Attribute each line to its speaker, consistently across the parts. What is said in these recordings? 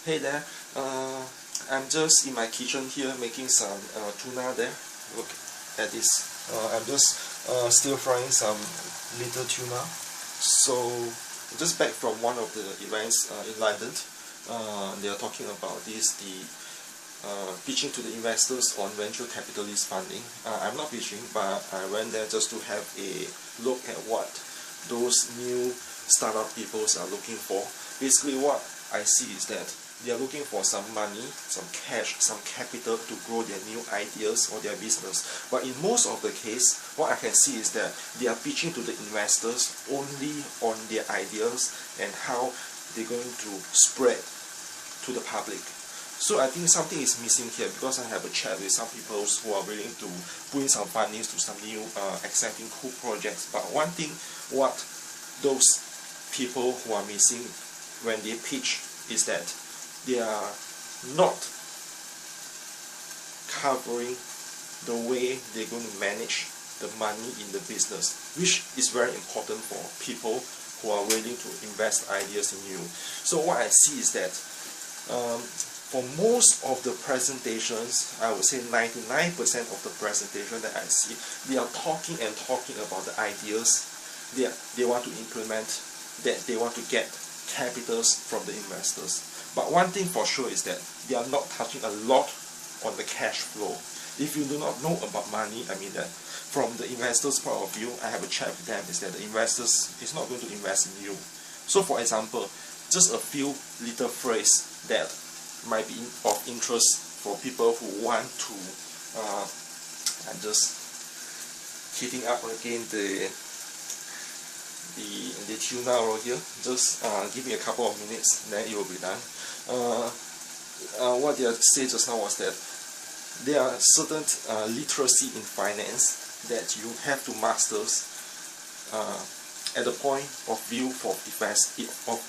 Speaker 1: Hey there, I'm just in my kitchen here making some tuna there. Look at this. I'm just stir frying some little tuna. So, just back from one of the events in London. They are talking about this, pitching to the investors on venture capitalist funding. I'm not pitching, but I went there just to have a look at what those new startup peoples are looking for. Basically what I see is that they are looking for some money, some cash, some capital to grow their new ideas or their business. But in most of the case, what I can see is that they are pitching to the investors only on their ideas and how they're going to spread to the public. So I think something is missing here, because I have a chat with some people who are willing to put in some fundings to some new exciting cool projects. But one thing what those people who are missing when they pitch is that they are not covering the way they're going to manage the money in the business, which is very important for people who are willing to invest ideas in you. So what I see is that for most of the presentations, I would say 99% of the presentation that I see, they are talking and talking about the ideas they want to implement, that they want to get capitals from the investors. But one thing for sure is that they are not touching a lot on the cash flow. If you do not know about money, I mean that from the investors' point of view, I have a chat with them, is that the investors is not going to invest in you. So for example, just a few little phrases that might be of interest for people who want to, I'm just heating up again the tuna over here. Just give me a couple of minutes, then it will be done. What they said just now was that there are certain literacy in finance that you have to master at the point of view of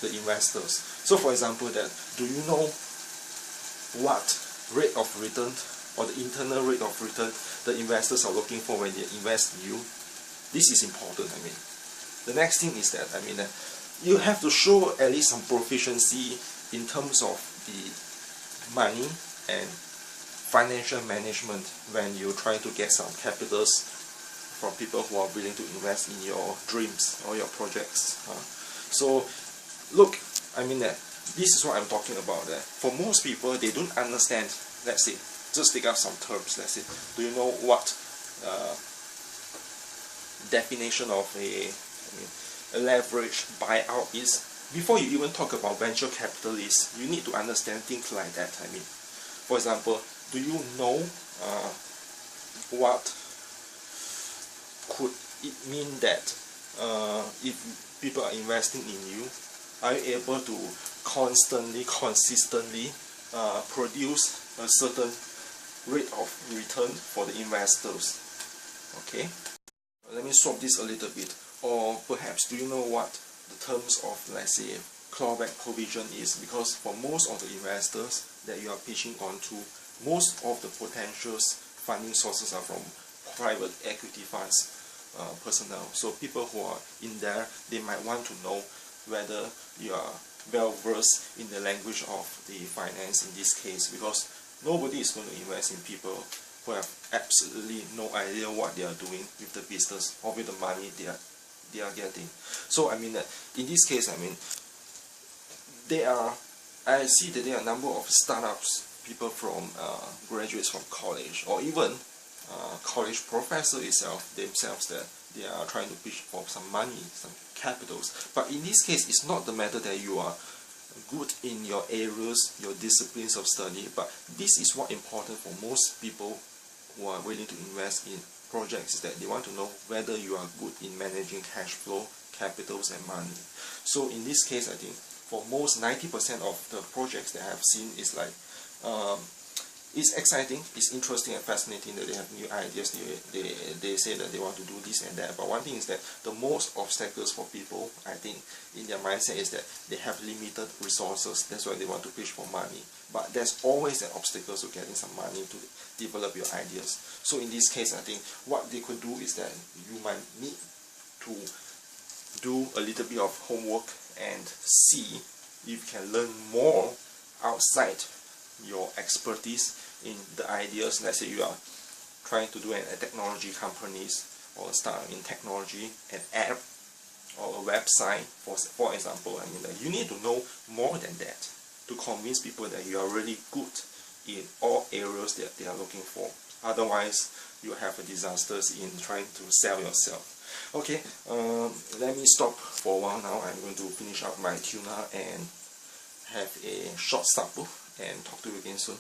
Speaker 1: the investors. So for example, that do you know what rate of return or the internal rate of return the investors are looking for when they invest in you? This is important. I mean, the next thing is that you have to show at least some proficiency in terms of the money and financial management when you try to get some capitals from people who are willing to invest in your dreams or your projects. So look, this is what I'm talking about. For most people, they don't understand. Let's say, just take up some terms. Let's say, do you know what definition of a leverage buyout is? Before you even talk about venture capitalists, you need to understand things like that. For example, do you know what could it mean that if people are investing in you, are you able to consistently produce a certain rate of return for the investors? Okay, let me swap this a little bit. Or perhaps, do you know what the terms of, let's say, clawback provision is? Because for most of the investors that you are pitching onto, most of the potential funding sources are from private equity funds personnel. So people who are in there, they might want to know whether you are well versed in the language of the finance in this case, because nobody is going to invest in people who have absolutely no idea what they are doing with the business or with the money they are getting. So in this case, I see that there are a number of startups, people from graduates from college, or even college professors themselves, that they are trying to pitch for some money, some capitals. But in this case, it's not the matter that you are good in your areas, your disciplines of study, but this is what important for most people who are willing to invest in projects, is that they want to know whether you are good in managing cash flow, capitals and money. So in this case, I think for most 90% of the projects that I have seen is like it's exciting, it's interesting and fascinating that they have new ideas. They say that they want to do this and that. But one thing is that the most obstacles for people, I think, in their mindset is that they have limited resources. That's why they want to pitch for money. But there's always an obstacle to getting some money to develop your ideas. So in this case, I think what they could do is that you might need to do a little bit of homework and see if you can learn more outside your expertise in the ideas. Let's say you are trying to do a technology companies or start in technology, an app or a website, for example. I mean, you need to know more than that to convince people that you are really good in all areas that they are looking for. Otherwise, you have a disasters in trying to sell yourself. Okay, let me stop for a while now. I'm going to finish up my tuna and have a short supper and talk to you again soon.